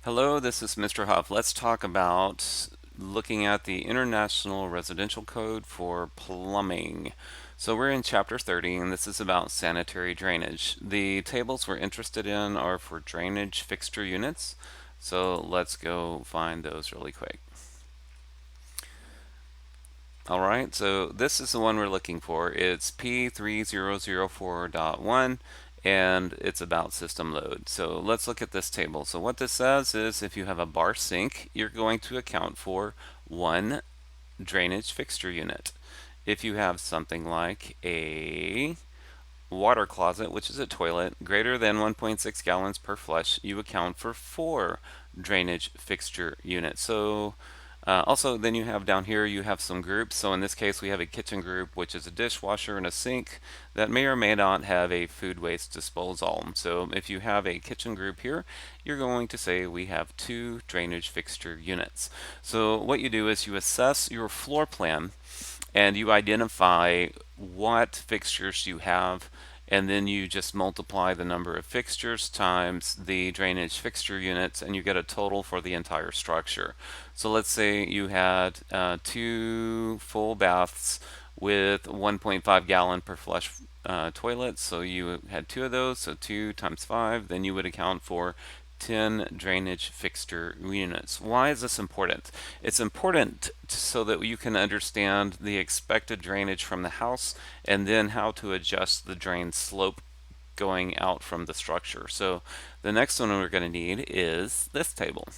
Hello, this is Mr. Huff. Let's talk about looking at the International Residential Code for plumbing. So we're in Chapter 30, and this is about sanitary drainage. The tables we're interested in are for drainage fixture units. So let's go find those really quick. All right, so this is the one we're looking for. It's P3004.1 and it's about system load. So let's look at this table. So what this says is if you have a bar sink, you're going to account for one drainage fixture unit. If you have something like a water closet, which is a toilet, greater than 1.6 gallons per flush, you account for four drainage fixture units. So also, then you have down here, you have some groups. So in this case, we have a kitchen group, which is a dishwasher and a sink that may or may not have a food waste disposal. So if you have a kitchen group here, you're going to say we have two drainage fixture units. So what you do is you assess your floor plan and you identify what fixtures you have, and then you just multiply the number of fixtures times the drainage fixture units, and you get a total for the entire structure. So let's say you had two full baths with 1.5 gallon per flush toilets, so you had two of those, so 2 times 5, then you would account for 10 drainage fixture units. Why is this important? It's important so that you can understand the expected drainage from the house and then how to adjust the drain slope going out from the structure. So the next one we're going to need is this table.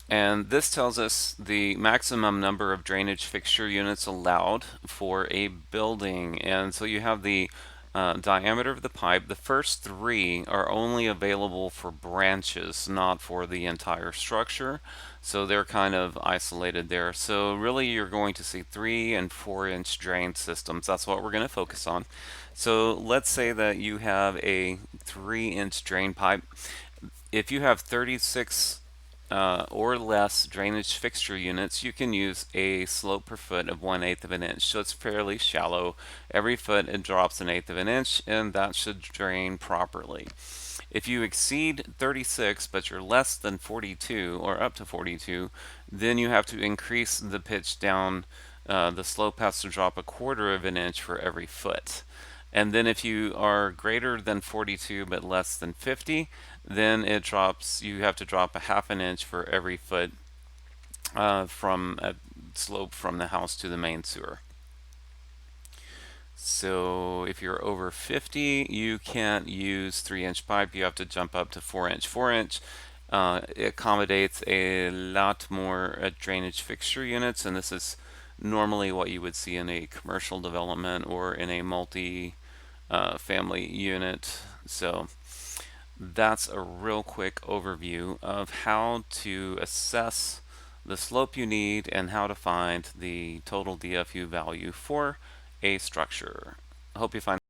And this tells us the maximum number of drainage fixture units allowed for a building. And so you have the diameter of the pipe. The first three are only available for branches, not for the entire structure. So they're kind of isolated there. So really you're going to see 3 and 4-inch drain systems. That's what we're going to focus on. So let's say that you have a 3-inch drain pipe. If you have 36 or less drainage fixture units, you can use a slope per foot of 1/8 of an inch. So it's fairly shallow. Every foot it drops 1/8 of an inch, and that should drain properly. If you exceed 36 but you're less than 42 or up to 42, then you have to increase the pitch down. The slope has to drop 1/4 of an inch for every foot. And then if you are greater than 42 but less than 50, then it drops, you have to drop 1/2 an inch for every foot from a slope from the house to the main sewer. So if you're over 50, you can't use 3-inch pipe. You have to jump up to 4-inch. 4-inch accommodates a lot more drainage fixture units, and this is normally what you would see in a commercial development or in a multi-family unit. So that's a real quick overview of how to assess the slope you need and how to find the total DFU value for a structure. I hope you find